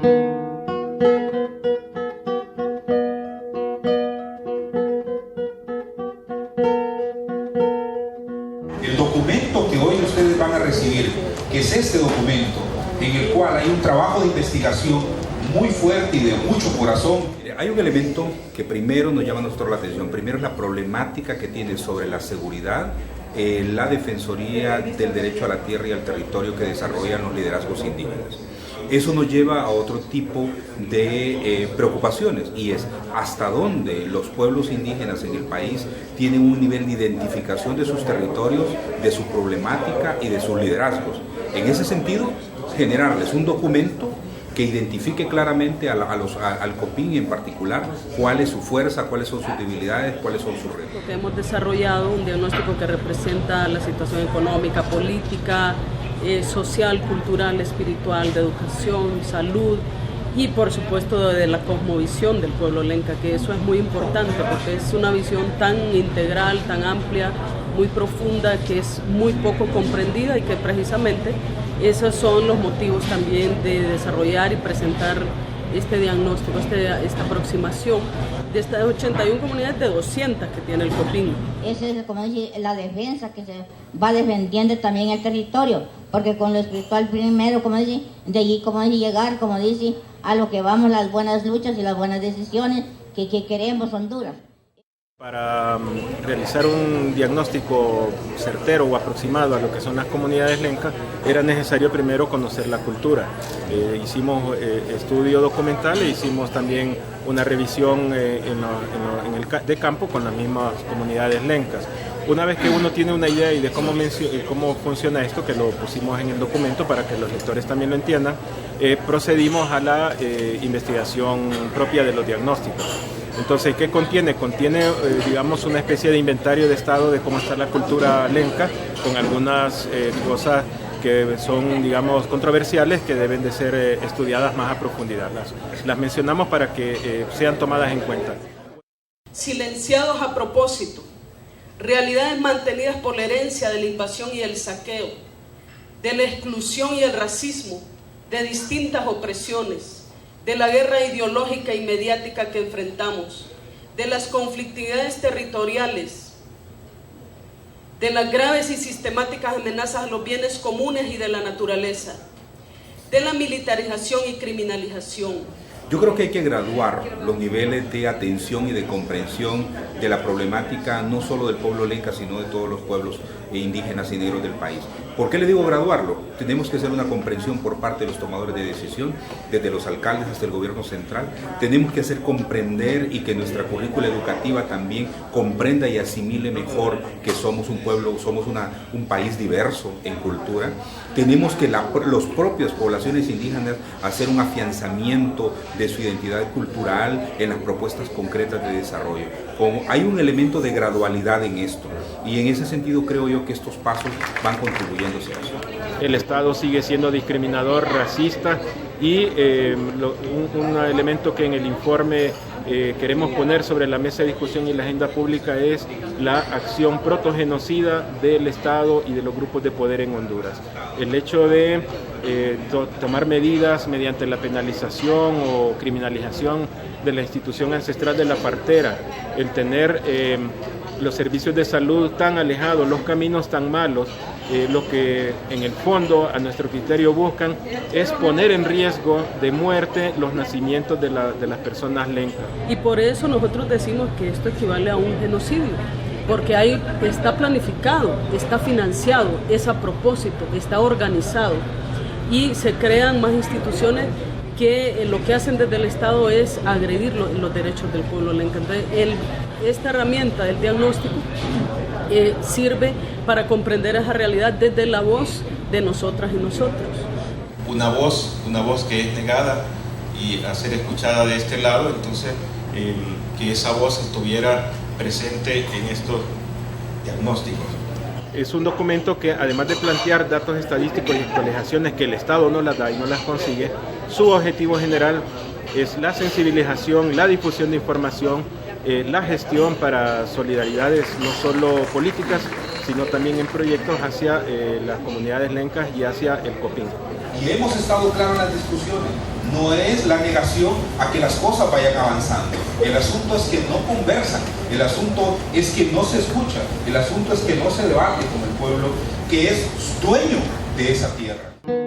El documento que hoy ustedes van a recibir, que es este documento, en el cual hay un trabajo de investigación muy fuerte y de mucho corazón. Hay un elemento que primero nos llama a nosotros la atención. Primero es la problemática que tiene sobre la seguridad, la Defensoría del Derecho a la Tierra y al Territorio que desarrollan los liderazgos indígenas. Eso nos lleva a otro tipo de preocupaciones, y es hasta dónde los pueblos indígenas en el país tienen un nivel de identificación de sus territorios, de su problemática y de sus liderazgos. En ese sentido, generarles un documento que identifique claramente al COPINH en particular cuál es su fuerza, cuáles son sus debilidades, cuáles son sus retos. Porque hemos desarrollado un diagnóstico que representa la situación económica, política, social, cultural, espiritual, de educación, salud y por supuesto de la cosmovisión del pueblo lenca, que eso es muy importante porque es una visión tan integral, tan amplia, muy profunda, que es muy poco comprendida y que precisamente esos son los motivos también de desarrollar y presentar este diagnóstico, esta aproximación de estas 81 comunidades de 200 que tiene el COPINH. Esa es, como dice, la defensa que se va defendiendo también el territorio, porque con lo espiritual primero, como dice, de allí, como dice, llegar, como dice, a lo que vamos, las buenas luchas y las buenas decisiones que queremos Honduras. Para realizar un diagnóstico certero o aproximado a lo que son las comunidades lencas, era necesario primero conocer la cultura. Hicimos estudio documental e hicimos también una revisión de campo con las mismas comunidades lencas. Una vez que uno tiene una idea y de cómo funciona esto, que lo pusimos en el documento para que los lectores también lo entiendan, procedimos a la investigación propia de los diagnósticos. Entonces, ¿qué contiene? Contiene, digamos, una especie de inventario de estado de cómo está la cultura lenca, con algunas cosas que son, digamos, controversiales, que deben de ser estudiadas más a profundidad. Las mencionamos para que sean tomadas en cuenta. Silenciados a propósito, realidades mantenidas por la herencia de la invasión y el saqueo, de la exclusión y el racismo, de distintas opresiones, de la guerra ideológica y mediática que enfrentamos, de las conflictividades territoriales, de las graves y sistemáticas amenazas a los bienes comunes y de la naturaleza, de la militarización y criminalización. Yo creo que hay que graduar los niveles de atención y de comprensión de la problemática no solo del pueblo lenca, sino de todos los pueblos indígenas y negros del país. ¿Por qué le digo graduarlo? Tenemos que hacer una comprensión por parte de los tomadores de decisión, desde los alcaldes hasta el gobierno central. Tenemos que hacer comprender y que nuestra currícula educativa también comprenda y asimile mejor que somos un pueblo, somos un país diverso en cultura. Tenemos que los propias poblaciones indígenas hacer un afianzamiento de su identidad cultural en las propuestas concretas de desarrollo. Hay un elemento de gradualidad en esto, y en ese sentido creo yo que estos pasos van contribuyendo a eso. El Estado sigue siendo discriminador, racista, y un elemento que en el informe queremos poner sobre la mesa de discusión y la agenda pública es la acción protogenocida del Estado y de los grupos de poder en Honduras. El hecho de tomar medidas mediante la penalización o criminalización de la institución ancestral de la partera, el tener los servicios de salud tan alejados, los caminos tan malos, lo que en el fondo a nuestro criterio buscan es poner en riesgo de muerte los nacimientos de las personas lencas. Y por eso nosotros decimos que esto equivale a un genocidio, porque ahí está planificado, está financiado, es a propósito, está organizado y se crean más instituciones que lo que hacen desde el Estado es agredir los derechos del pueblo lenca. Entonces, esta herramienta del diagnóstico sirve para comprender esa realidad desde la voz de nosotras y nosotros. Una voz que es negada y a ser escuchada de este lado, entonces que esa voz estuviera presente en estos diagnósticos. Es un documento que, además de plantear datos estadísticos y actualizaciones que el Estado no las da y no las consigue, su objetivo general es la sensibilización, la difusión de información la gestión para solidaridades no solo políticas, sino también en proyectos hacia las comunidades lencas y hacia el COPIN. Y hemos estado claros en las discusiones, no es la negación a que las cosas vayan avanzando. El asunto es que no conversan, el asunto es que no se escucha, el asunto es que no se debate con el pueblo que es dueño de esa tierra.